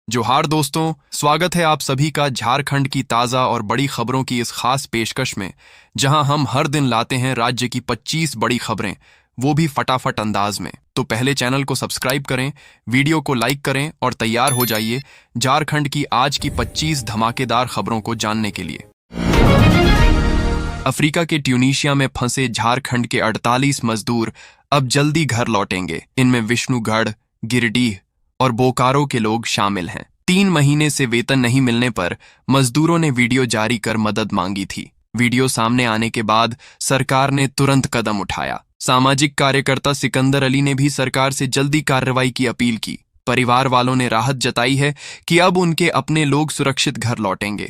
जोहार दोस्तों, स्वागत है आप सभी का झारखंड की ताज़ा और बड़ी खबरों की इस खास पेशकश में, जहां हम हर दिन लाते हैं राज्य की 25 बड़ी खबरें, वो भी फटाफट अंदाज में। तो पहले चैनल को सब्सक्राइब करें, वीडियो को लाइक करें और तैयार हो जाइए झारखंड की आज की 25 धमाकेदार खबरों को जानने के लिए। अफ्रीका के ट्यूनीशिया में फंसे झारखंड के 48 मजदूर अब जल्दी घर लौटेंगे। इनमें विष्णुगढ़, गिरिडीह और बोकारो के लोग शामिल हैं। 3 महीने से वेतन नहीं मिलने पर मजदूरों ने वीडियो जारी कर मदद मांगी थी। वीडियो सामने आने के बाद सरकार ने तुरंत कदम उठाया। सामाजिक कार्यकर्ता सिकंदर अली ने भी सरकार से जल्दी कार्रवाई की अपील की। परिवार वालों ने राहत जताई है कि अब उनके अपने लोग सुरक्षित घर लौटेंगे।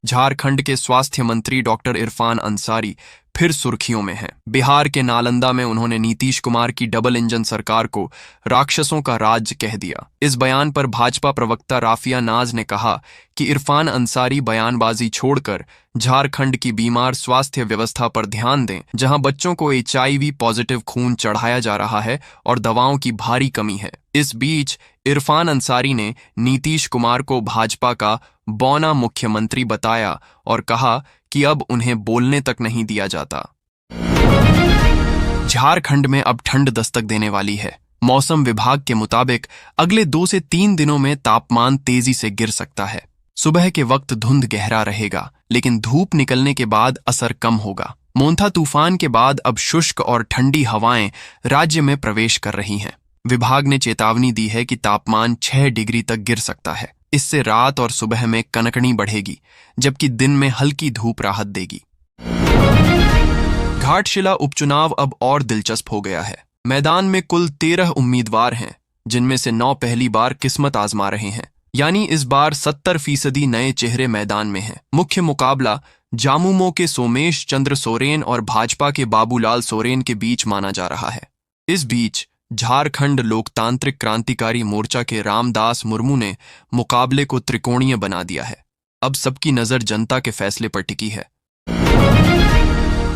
झारखंड के स्वास्थ्य मंत्री डॉक्टर इरफान अंसारी फिर सुर्खियों में हैं। बिहार के नालंदा में उन्होंने नीतीश कुमार की डबल इंजन सरकार को राक्षसों का राज कह दिया। इस बयान पर भाजपा प्रवक्ता राफिया नाज ने कहा कि इरफान अंसारी बयानबाजी छोड़कर झारखंड की बीमार स्वास्थ्य व्यवस्था पर ध्यान दें, जहां बच्चों को HIV पॉजिटिव खून चढ़ाया जा रहा है और दवाओं की भारी कमी है। इस बीच इरफान अंसारी ने नीतीश कुमार को भाजपा का बौना मुख्यमंत्री बताया और कहा कि अब उन्हें बोलने तक नहीं दिया जाता। झारखंड में अब ठंड दस्तक देने वाली है। मौसम विभाग के मुताबिक अगले 2 से 3 दिनों में तापमान तेजी से गिर सकता है। सुबह के वक्त धुंध गहरा रहेगा, लेकिन धूप निकलने के बाद असर कम होगा। मोंथा तूफान के बाद अब शुष्क और ठंडी हवाएं राज्य में प्रवेश कर रही हैं। विभाग ने चेतावनी दी है कि तापमान 6 डिग्री तक गिर सकता है। इससे रात और सुबह में कनकनी बढ़ेगी, जबकि दिन में हल्की धूप राहत देगी। घाटशिला उपचुनाव अब और दिलचस्प हो गया है। मैदान में कुल 13 उम्मीदवार हैं, जिनमें से 9 पहली बार किस्मत आजमा रहे हैं। यानी इस बार 70% नए चेहरे मैदान में हैं। मुख्य मुकाबला जामुमो के सोमेश चंद्र सोरेन और भाजपा के बाबूलाल सोरेन के बीच माना जा रहा है। इस बीच झारखंड लोकतांत्रिक क्रांतिकारी मोर्चा के रामदास मुर्मू ने मुकाबले को त्रिकोणीय बना दिया है। अब सबकी नजर जनता के फैसले पर टिकी है।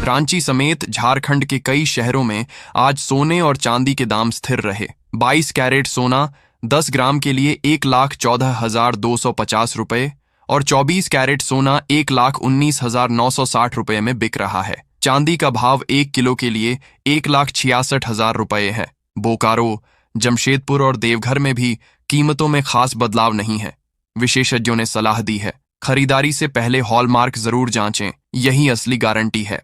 रांची समेत झारखंड के कई शहरों में आज सोने और चांदी के दाम स्थिर रहे। 22 कैरेट सोना 10 ग्राम के लिए 1,14,250 रुपये और 24 कैरेट सोना 1,19,960 रुपये में बिक रहा है। चांदी का भाव 1 किलो के लिए 1,66,000 रुपये है। बोकारो, जमशेदपुर और देवघर में भी कीमतों में खास बदलाव नहीं है। विशेषज्ञों ने सलाह दी है, खरीदारी से पहले हॉलमार्क जरूर जांचें, यही असली गारंटी है।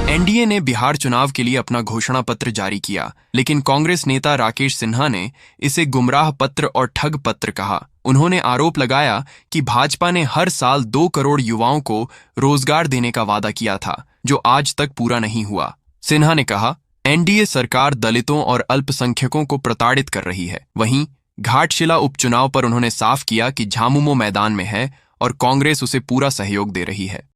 एनडीए ने बिहार चुनाव के लिए अपना घोषणा पत्र जारी किया, लेकिन कांग्रेस नेता राकेश सिन्हा ने इसे गुमराह पत्र और ठग पत्र कहा। उन्होंने आरोप लगाया कि भाजपा ने हर साल 2 करोड़ युवाओं को रोजगार देने का वादा किया था, जो आज तक पूरा नहीं हुआ। सिन्हा ने कहा, एनडीए सरकार दलितों और अल्पसंख्यकों को प्रताड़ित कर रही है। वहीं घाटशिला उपचुनाव पर उन्होंने साफ किया कि झामुमो मैदान में है और कांग्रेस उसे पूरा सहयोग दे रही है।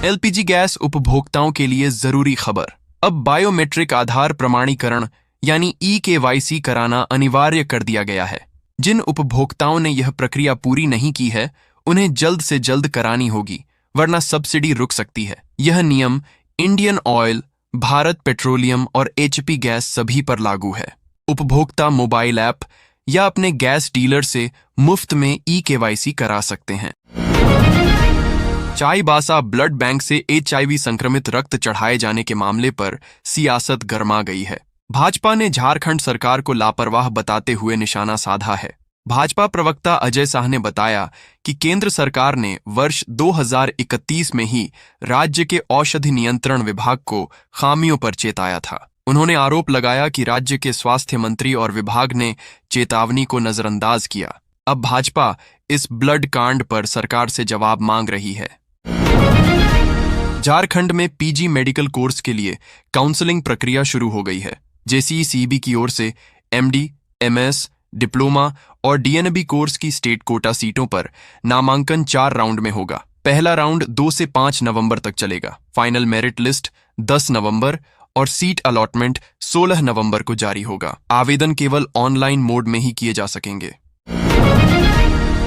एलपीजी गैस उपभोक्ताओं के लिए जरूरी खबर। अब बायोमेट्रिक आधार प्रमाणीकरण यानी EKYC कराना अनिवार्य कर दिया गया है। जिन उपभोक्ताओं ने यह प्रक्रिया पूरी नहीं की है, उन्हें जल्द से जल्द करानी होगी, वरना सब्सिडी रुक सकती है। यह नियम इंडियन ऑयल, भारत पेट्रोलियम और HP गैस सभी पर लागू है। उपभोक्ता मोबाइल ऐप या अपने गैस डीलर से मुफ्त में EKYC करा सकते हैं। चाईबासा ब्लड बैंक से HIV संक्रमित रक्त चढ़ाए जाने के मामले पर सियासत गरमा गई है। भाजपा ने झारखंड सरकार को लापरवाह बताते हुए निशाना साधा है। भाजपा प्रवक्ता अजय शाह ने बताया कि केंद्र सरकार ने वर्ष 2031 में ही राज्य के औषधि नियंत्रण विभाग को खामियों पर चेताया था। उन्होंने आरोप लगाया कि राज्य के स्वास्थ्य मंत्री और विभाग ने चेतावनी को नजरअंदाज किया। अब भाजपा इस ब्लड कांड पर सरकार से जवाब मांग रही है। झारखंड में PG मेडिकल कोर्स के लिए काउंसलिंग प्रक्रिया शुरू हो गई है। JCECB की ओर से MD, MS, डिप्लोमा और DNB कोर्स की स्टेट कोटा सीटों पर नामांकन 4 राउंड में होगा। पहला राउंड 2 से 5 नवंबर तक चलेगा। फाइनल मेरिट लिस्ट 10 नवंबर और सीट अलॉटमेंट 16 नवंबर को जारी होगा। आवेदन केवल ऑनलाइन मोड में ही किए जा सकेंगे।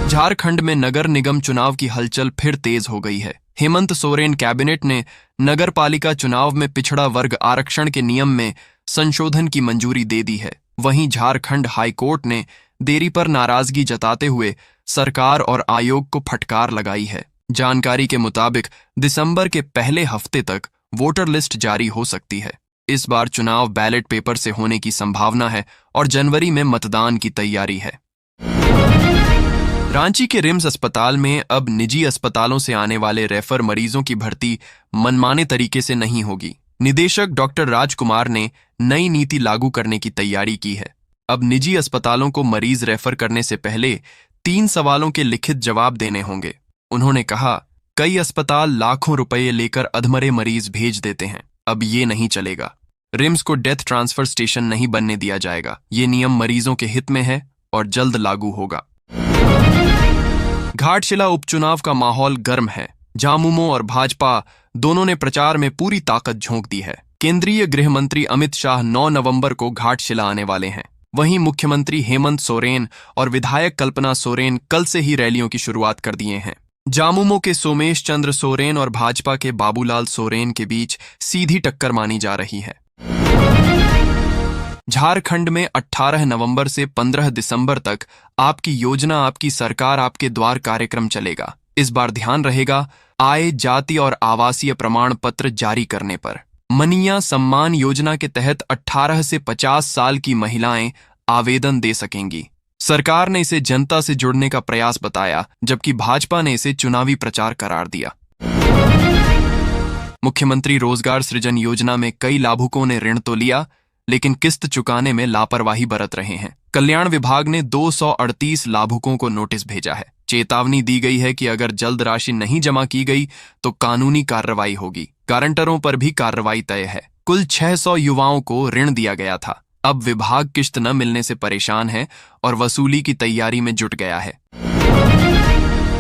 झारखंड में नगर निगम चुनाव की हलचल फिर तेज हो गई है। हेमंत सोरेन कैबिनेट ने नगर पालिका चुनाव में पिछड़ा वर्ग आरक्षण के नियम में संशोधन की मंजूरी दे दी है। वहीं झारखंड हाईकोर्ट ने देरी पर नाराजगी जताते हुए सरकार और आयोग को फटकार लगाई है। जानकारी के मुताबिक दिसंबर के पहले हफ्ते तक वोटर लिस्ट जारी हो सकती है। इस बार चुनाव बैलेट पेपर से होने की संभावना है और जनवरी में मतदान की तैयारी है। रांची के रिम्स अस्पताल में अब निजी अस्पतालों से आने वाले रेफर मरीजों की भर्ती मनमाने तरीके से नहीं होगी। निदेशक डॉक्टर राजकुमार ने नई नीति लागू करने की तैयारी की है। अब निजी अस्पतालों को मरीज रेफर करने से पहले 3 सवालों के लिखित जवाब देने होंगे। उन्होंने कहा, कई अस्पताल लाखों रुपए लेकर अधमरे मरीज भेज देते हैं। अब ये नहीं चलेगा। रिम्स को डेथ ट्रांसफर स्टेशन नहीं बनने दिया जाएगा। ये नियम मरीजों के हित में है और जल्द लागू होगा। घाटशिला उपचुनाव का माहौल गर्म है। झामुमो और भाजपा दोनों ने प्रचार में पूरी ताकत झोंक दी है। केंद्रीय गृह मंत्री अमित शाह 9 नवंबर को घाटशिला आने वाले हैं। वहीं मुख्यमंत्री हेमंत सोरेन और विधायक कल्पना सोरेन कल से ही रैलियों की शुरुआत कर दिए हैं। झामुमो के सोमेश चंद्र सोरेन और भाजपा के बाबूलाल सोरेन के बीच सीधी टक्कर मानी जा रही है। झारखंड में 18 नवंबर से 15 दिसंबर तक आपकी योजना आपकी सरकार आपके द्वार कार्यक्रम चलेगा। इस बार ध्यान रहेगा आय, जाति और आवासीय प्रमाण पत्र जारी करने पर। मनिया सम्मान योजना के तहत 18 से 50 साल की महिलाएं आवेदन दे सकेंगी। सरकार ने इसे जनता से जुड़ने का प्रयास बताया, जबकि भाजपा ने इसे चुनावी प्रचार करार दिया। मुख्यमंत्री रोजगार सृजन योजना में कई लाभुकों ने ऋण तो लिया, लेकिन किस्त चुकाने में लापरवाही बरत रहे हैं। कल्याण विभाग ने 238 लाभुकों को नोटिस भेजा है। चेतावनी दी गई है कि अगर जल्द राशि नहीं जमा की गई तो कानूनी कार्रवाई होगी। गारंटरों पर भी कार्रवाई तय है। कुल 600 युवाओं को ऋण दिया गया था। अब विभाग किस्त न मिलने से परेशान है और वसूली की तैयारी में जुट गया है।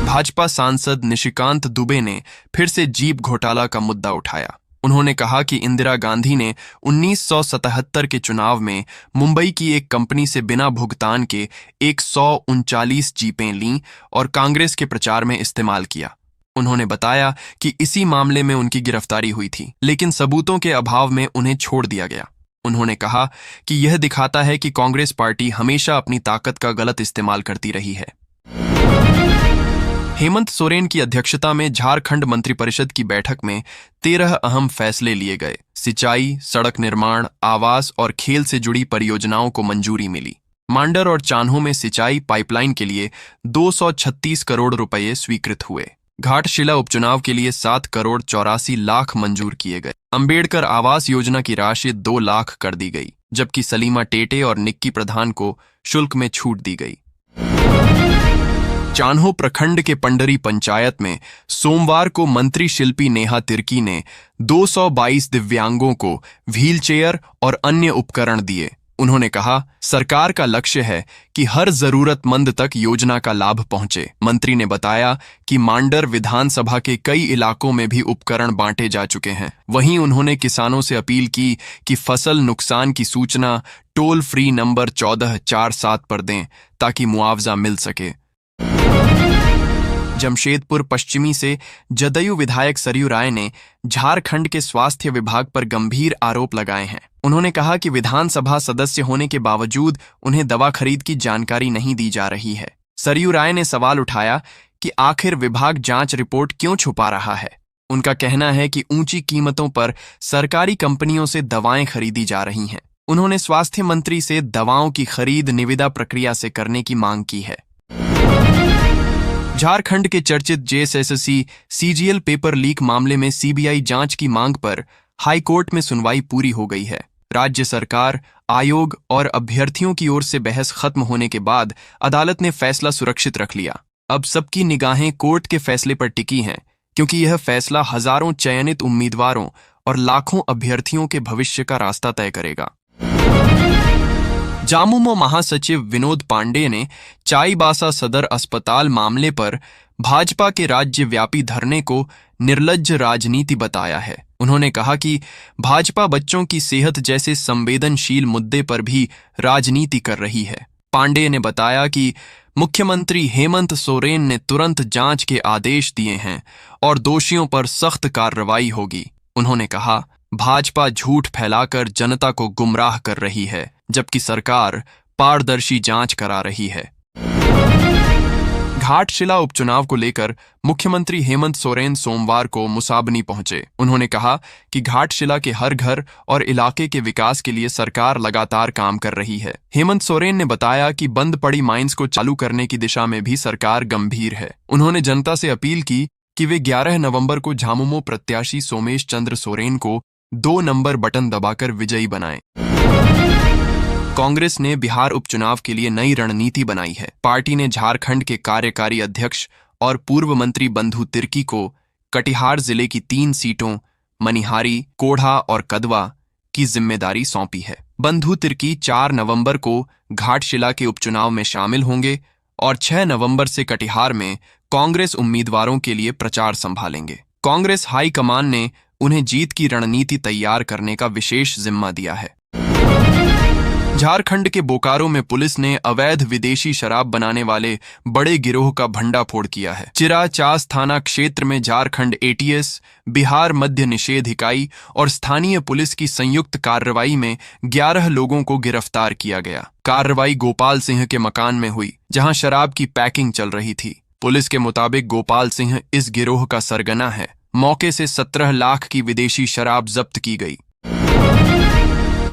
भाजपा सांसद निशिकांत दुबे ने फिर से जीप घोटाला का मुद्दा उठाया। उन्होंने कहा कि इंदिरा गांधी ने 1977 के चुनाव में मुंबई की एक कंपनी से बिना भुगतान के 139 जीपें लीं और कांग्रेस के प्रचार में इस्तेमाल किया। उन्होंने बताया कि इसी मामले में उनकी गिरफ्तारी हुई थी, लेकिन सबूतों के अभाव में उन्हें छोड़ दिया गया। उन्होंने कहा कि यह दिखाता है कि कांग्रेस पार्टी हमेशा अपनी ताकत का गलत इस्तेमाल करती रही है। हेमंत सोरेन की अध्यक्षता में झारखंड मंत्रिपरिषद की बैठक में 13 अहम फैसले लिए गए। सिंचाई, सड़क निर्माण, आवास और खेल से जुड़ी परियोजनाओं को मंजूरी मिली। मांडर और चान्हो में सिंचाई पाइपलाइन के लिए 236 करोड़ रुपए स्वीकृत हुए। घाटशिला उपचुनाव के लिए 7 करोड़ 84 लाख मंजूर किए गए। अंबेडकर आवास योजना की राशि 2 लाख कर दी गई, जबकि सलीमा टेटे और निक्की प्रधान को शुल्क में छूट दी गई। चान्हो प्रखंड के पंडरी पंचायत में सोमवार को मंत्री शिल्पी नेहा तिर्की ने 222 दिव्यांगों को व्हीलचेयर और अन्य उपकरण दिए। उन्होंने कहा, सरकार का लक्ष्य है कि हर जरूरतमंद तक योजना का लाभ पहुंचे। मंत्री ने बताया कि मांडर विधानसभा के कई इलाकों में भी उपकरण बांटे जा चुके हैं। वहीं उन्होंने किसानों से अपील की कि फसल नुकसान की सूचना टोल फ्री नंबर 1447 पर दें ताकि मुआवजा मिल सके। जमशेदपुर पश्चिमी से जदयू विधायक सरयू राय ने झारखंड के स्वास्थ्य विभाग पर गंभीर आरोप लगाए हैं। उन्होंने कहा कि विधानसभा सदस्य होने के बावजूद उन्हें दवा खरीद की जानकारी नहीं दी जा रही है। सरयू राय ने सवाल उठाया कि आखिर विभाग जांच रिपोर्ट क्यों छुपा रहा है। उनका कहना है कि ऊंची कीमतों पर सरकारी कंपनियों से दवाएं खरीदी जा रही हैं। उन्होंने स्वास्थ्य मंत्री से दवाओं की खरीद निविदा प्रक्रिया से करने की मांग की है। झारखंड के चर्चित जेएसएससी सीजीएल पेपर लीक मामले में सीबीआई जांच की मांग पर हाईकोर्ट में सुनवाई पूरी हो गई है। राज्य सरकार, आयोग और अभ्यर्थियों की ओर से बहस खत्म होने के बाद अदालत ने फैसला सुरक्षित रख लिया। अब सबकी निगाहें कोर्ट के फैसले पर टिकी हैं, क्योंकि यह फैसला हजारों चयनित उम्मीदवारों और लाखों अभ्यर्थियों के भविष्य का रास्ता तय करेगा। झामुमो महासचिव विनोद पांडे ने चाईबासा सदर अस्पताल मामले पर भाजपा के राज्यव्यापी धरने को निर्लज्ज राजनीति बताया है। उन्होंने कहा कि भाजपा बच्चों की सेहत जैसे संवेदनशील मुद्दे पर भी राजनीति कर रही है। पांडे ने बताया कि मुख्यमंत्री हेमंत सोरेन ने तुरंत जांच के आदेश दिए हैं और दोषियों पर सख्त कार्रवाई होगी। उन्होंने कहा, भाजपा झूठ फैलाकर जनता को गुमराह कर रही है। जबकि सरकार पारदर्शी जांच करा रही है। घाटशिला उपचुनाव को लेकर मुख्यमंत्री हेमंत सोरेन सोमवार को मुसाबनी पहुंचे। उन्होंने कहा कि घाटशिला के हर घर और इलाके के विकास के लिए सरकार लगातार काम कर रही है। हेमंत सोरेन ने बताया कि बंद पड़ी माइंस को चालू करने की दिशा में भी सरकार गंभीर है। उन्होंने जनता से अपील की कि वे 11 नवंबर को झामुमो प्रत्याशी सोमेश चंद्र सोरेन को 2 नंबर बटन दबाकर विजयी बनाएं। कांग्रेस ने बिहार उपचुनाव के लिए नई रणनीति बनाई है। पार्टी ने झारखंड के कार्यकारी अध्यक्ष और पूर्व मंत्री बंधु तिर्की को कटिहार जिले की 3 सीटों मनिहारी, कोढ़ा और कदवा की जिम्मेदारी सौंपी है। बंधु तिर्की 4 नवंबर को घाटशिला के उपचुनाव में शामिल होंगे और 6 नवंबर से कटिहार में कांग्रेस उम्मीदवारों के लिए प्रचार संभालेंगे। कांग्रेस हाईकमान ने उन्हें जीत की रणनीति तैयार करने का विशेष जिम्मा दिया है। झारखंड के बोकारो में पुलिस ने अवैध विदेशी शराब बनाने वाले बड़े गिरोह का भंडाफोड़ किया है। चिरा चास थाना क्षेत्र में झारखंड एटीएस, बिहार मद्य निषेध इकाई और स्थानीय पुलिस की संयुक्त कार्रवाई में 11 लोगों को गिरफ्तार किया गया। कार्रवाई गोपाल सिंह के मकान में हुई, जहां शराब की पैकिंग चल रही थी। पुलिस के मुताबिक गोपाल सिंह इस गिरोह का सरगना है। मौके से 17 लाख की विदेशी शराब जब्त की गई।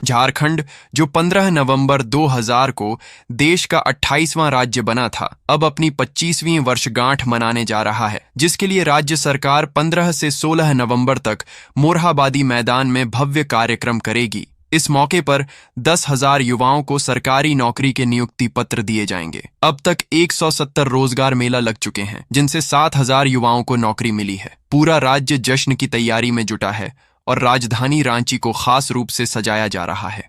झारखंड, जो 15 नवंबर 2000 को देश का 28वां राज्य बना था, अब अपनी 25वीं वर्षगांठ मनाने जा रहा है, जिसके लिए राज्य सरकार 15 से 16 नवंबर तक मोरहाबादी मैदान में भव्य कार्यक्रम करेगी। इस मौके पर 10,000 युवाओं को सरकारी नौकरी के नियुक्ति पत्र दिए जाएंगे। अब तक 170 रोजगार मेला लग चुके हैं, जिनसे 7,000 युवाओं को नौकरी मिली है। पूरा राज्य जश्न की तैयारी में जुटा है और राजधानी रांची को खास रूप से सजाया जा रहा है।